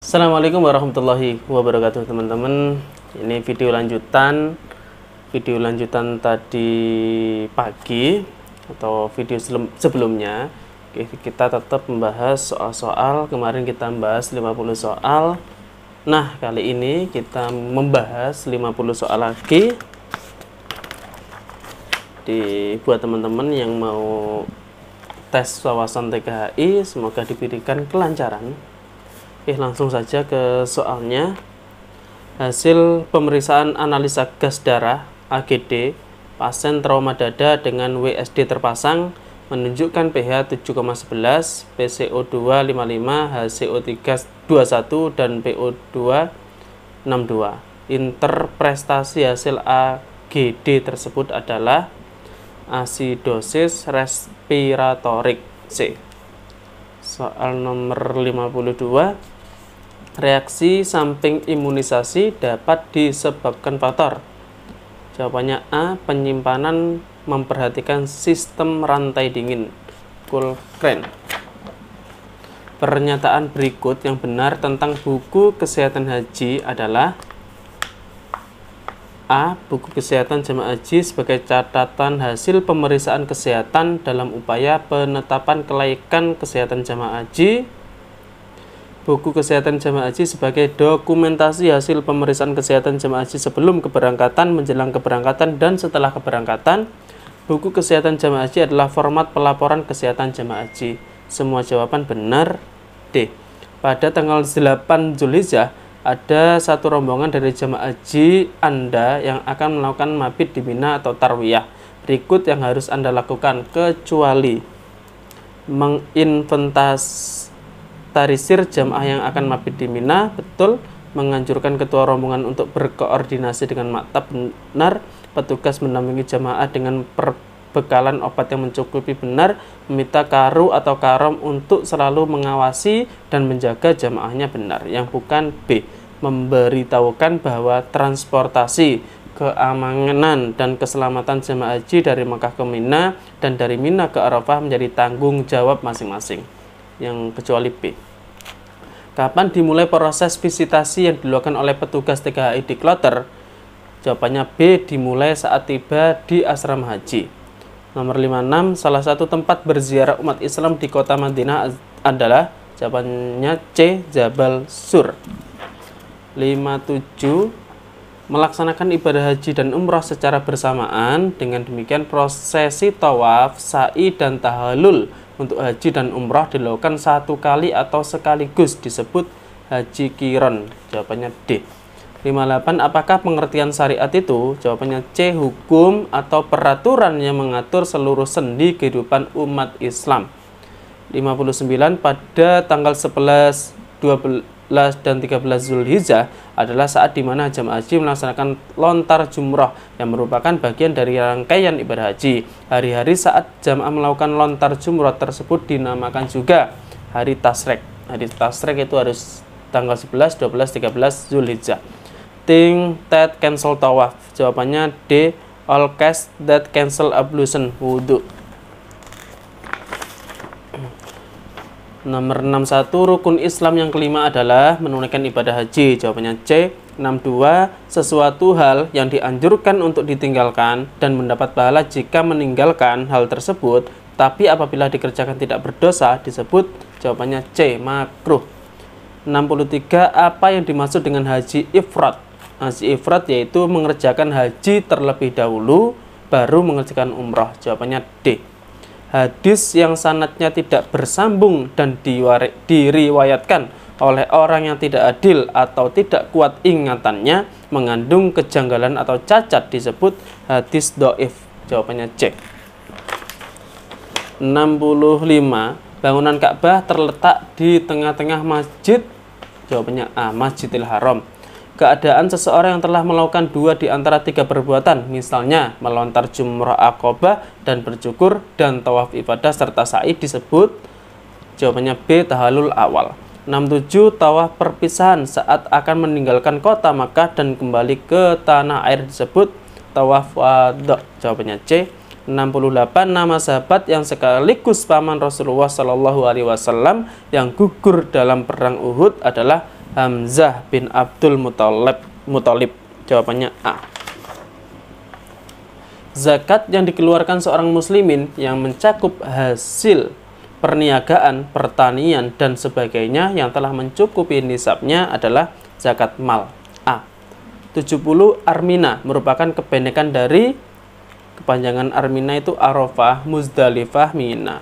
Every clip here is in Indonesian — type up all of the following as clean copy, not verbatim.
Assalamualaikum warahmatullahi wabarakatuh teman-teman. Ini video lanjutan tadi pagi atau video sebelumnya. Oke, kita tetap membahas soal-soal. Kemarin kita membahas 50 soal. Nah, kali ini kita membahas 50 soal lagi. Buat teman-teman yang mau tes wawasan TKHI, semoga diberikan kelancaran. Oke, langsung saja ke soalnya. Hasil pemeriksaan analisa gas darah AGD pasien trauma dada dengan WSD terpasang menunjukkan pH 7,11, PCO2 55, HCO3 21 dan PO2 62. Interpretasi hasil AGD tersebut adalah asidosis respiratorik C. Soal nomor 52. Reaksi samping imunisasi dapat disebabkan faktor. Jawabannya A. Penyimpanan memperhatikan sistem rantai dingin Kulgren. Pernyataan berikut yang benar tentang buku kesehatan haji adalah A. Buku kesehatan jemaah haji sebagai catatan hasil pemeriksaan kesehatan dalam upaya penetapan kelaikan kesehatan jemaah haji. Buku kesehatan jemaah haji sebagai dokumentasi hasil pemeriksaan kesehatan jemaah haji sebelum keberangkatan, menjelang keberangkatan, dan setelah keberangkatan. Buku kesehatan jemaah haji adalah format pelaporan kesehatan jemaah haji. Semua jawaban benar. D. Pada tanggal 8 Zulhijjah, ada satu rombongan dari jemaah haji Anda yang akan melakukan mabit di Mina atau tarwiyah. Berikut yang harus Anda lakukan kecuali menginventarisir jemaah yang akan mabit di Mina, betul. Menganjurkan ketua rombongan untuk berkoordinasi dengan maktab, benar. Petugas mendampingi jemaah dengan perbekalan obat yang mencukupi, benar. Meminta karu atau karom untuk selalu mengawasi dan menjaga jemaahnya, benar. Yang bukan B. Memberitahukan bahwa transportasi, keamanan dan keselamatan jemaah haji dari Makkah ke Mina dan dari Mina ke Arafah menjadi tanggung jawab masing-masing. Yang kecuali B. Kapan dimulai proses visitasi yang dilakukan oleh petugas TKHI di kloter? Jawabannya B. Dimulai saat tiba di asrama haji. Nomor 56. Salah satu tempat berziarah umat Islam di kota Madinah adalah? Jawabannya C. Jabal Sur. 57. Melaksanakan ibadah haji dan umrah secara bersamaan. Dengan demikian prosesi tawaf, sa'i dan tahallul untuk haji dan umrah dilakukan satu kali atau sekaligus, disebut haji qiron. Jawabannya D. 58. Apakah pengertian syariat itu? Jawabannya C. Hukum atau peraturan yang mengatur seluruh sendi kehidupan umat Islam. 59. Pada tanggal 11, 12, dan 13 Zulhijjah adalah saat di mana jemaah haji melaksanakan lontar jumrah yang merupakan bagian dari rangkaian ibadah haji. Hari-hari saat jemaah melakukan lontar jumrah tersebut dinamakan juga hari tasrek. Hari tasrek itu harus tanggal 11, 12, 13 Zulhijjah. Thing that cancel tawaf. Jawabannya D. All case that cancel ablution wudhu. Nomor 61. Rukun Islam yang kelima adalah menunaikan ibadah haji. Jawabannya C. 62. Sesuatu hal yang dianjurkan untuk ditinggalkan dan mendapat pahala jika meninggalkan hal tersebut, tapi apabila dikerjakan tidak berdosa, disebut? Jawabannya C. Makruh. 63. Apa yang dimaksud dengan haji ifrad? Haji ifrad yaitu mengerjakan haji terlebih dahulu baru mengerjakan umrah. Jawabannya D. Hadis yang sanadnya tidak bersambung dan diriwayatkan oleh orang yang tidak adil atau tidak kuat ingatannya, mengandung kejanggalan atau cacat, disebut hadis dhaif. Jawabannya C. 65. Bangunan Ka'bah terletak di tengah-tengah masjid. Jawabannya A. Masjidil Haram. Keadaan seseorang yang telah melakukan dua di antara tiga perbuatan, misalnya melontar jumrah aqobah dan bercukur dan tawaf ibadah serta sa'i, disebut? Jawabannya B. Tahallul awal. 67. Tawaf perpisahan saat akan meninggalkan kota Makkah dan kembali ke tanah air, disebut? Tawaf wada. Jawabannya C. 68. Nama sahabat yang sekaligus paman Rasulullah SAW yang gugur dalam perang Uhud adalah Hamzah bin Abdul Muthalib. Jawabannya A. Zakat yang dikeluarkan seorang muslimin yang mencakup hasil perniagaan, pertanian, dan sebagainya yang telah mencukupi nisabnya adalah zakat mal. A. 70 armina merupakan kependekan dari kepanjangan armina itu Arafah, Muzdalifah, Mina.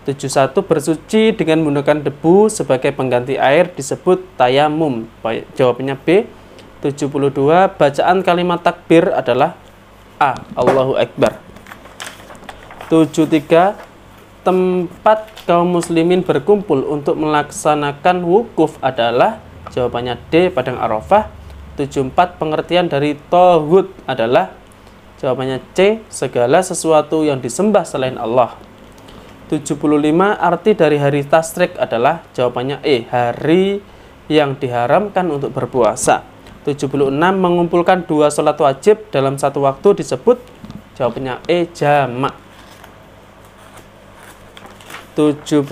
71 bersuci dengan menggunakan debu sebagai pengganti air disebut tayamum. Jawabannya B. 72 bacaan kalimat takbir adalah A. Allahu Akbar. 73 tempat kaum muslimin berkumpul untuk melaksanakan wukuf adalah jawabannya D. Padang Arafah. 74 pengertian dari tauhid adalah jawabannya C. Segala sesuatu yang disembah selain Allah. 75 arti dari hari tasyrik adalah jawabannya E. Hari yang diharamkan untuk berpuasa. 76 mengumpulkan dua sholat wajib dalam satu waktu disebut jawabannya E. Jamak. 77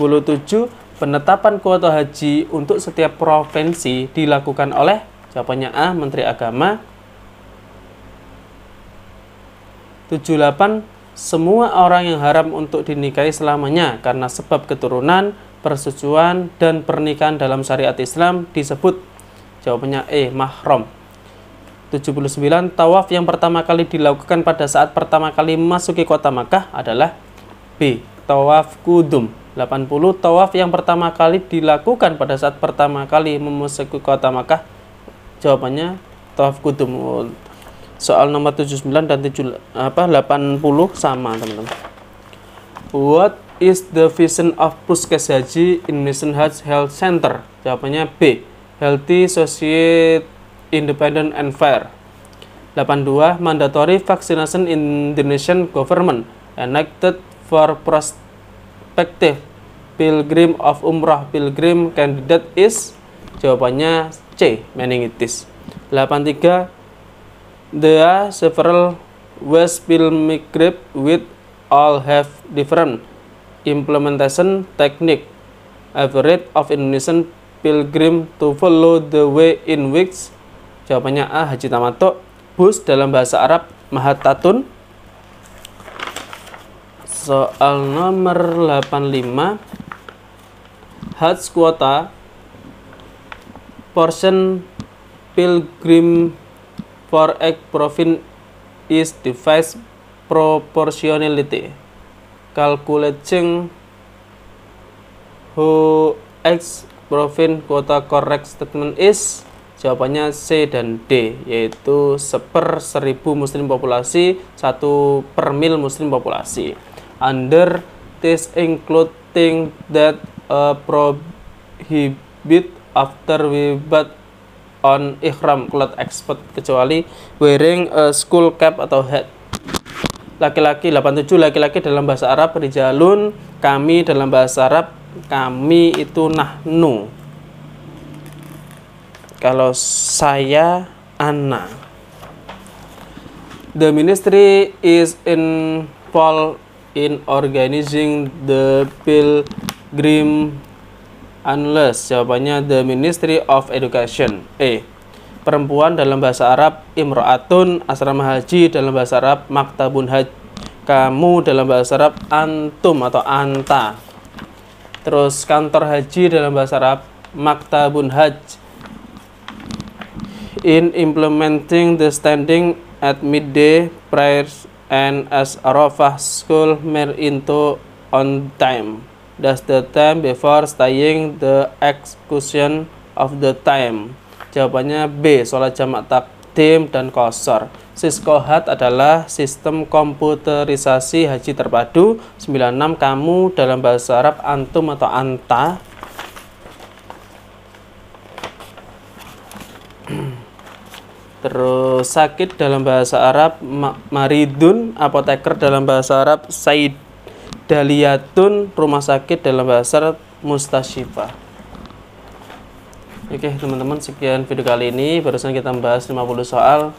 penetapan kuota haji untuk setiap provinsi dilakukan oleh jawabannya A. Menteri Agama. 78 semua orang yang haram untuk dinikahi selamanya karena sebab keturunan, persetujuan, dan pernikahan dalam syariat Islam disebut jawabannya E. Mahram. 79 tawaf yang pertama kali dilakukan pada saat pertama kali memasuki kota Makkah adalah B. Tawaf kudum. 80 tawaf yang pertama kali dilakukan pada saat pertama kali memasuki kota Makkah jawabannya tawaf kudum. Soal nomor 79 dan 80 sama teman-teman. What is the vision of Puskes Haji Indonesian Hajj Health Center? Jawabannya B. Healthy, Society, Independent and Fair. 82 mandatory vaccination Indonesian government enacted for prospective pilgrim of Umrah pilgrim candidate is jawabannya C. Meningitis. 83 there are several ways pilgrim with all have different implementation technique. Average of Indonesian pilgrim to follow the way in which jawabannya A. Haji Tamato. Bus dalam bahasa Arab Mahatatun. Soal nomor 85 Hajj kuota portion pilgrim for each province is devised proportionality calculating who each province quota correct statement is jawabannya C dan D, yaitu 1/1000 muslim populasi, 1/mil muslim populasi. Under this including that prohibit after wibat on ihram cloth export kecuali wearing a skull cap atau hat. Laki-laki 87 laki-laki dalam bahasa Arab rijalun, kami dalam bahasa Arab kami itu nahnu. Kalau saya ana. The ministry is involved in organizing the pilgrim unless jawabannya the Ministry of Education. E. Perempuan dalam bahasa Arab imro'atun, asrama haji dalam bahasa Arab maktabun haj, kamu dalam bahasa Arab antum atau anta. Terus kantor haji dalam bahasa Arab maktabun haj. In implementing the standing at midday prayers and as Arafah school mere into on time. Does the time before staying the execution of the time? Jawabannya B. Sholat jamak takdim dan qashar. Siskohat adalah sistem komputerisasi haji terpadu. 96 kamu dalam bahasa Arab antum atau anta. Terus sakit dalam bahasa Arab maridun, apoteker dalam bahasa Arab said daliyatun, rumah sakit dalam bahasa Arab mustasyifa. Oke teman-teman, sekian video kali ini. Barusan kita membahas 50 soal.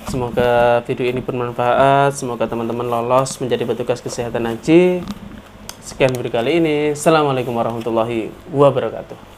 Semoga video ini bermanfaat. Semoga teman-teman lolos menjadi petugas kesehatan haji. Sekian video kali ini. Assalamualaikum warahmatullahi wabarakatuh.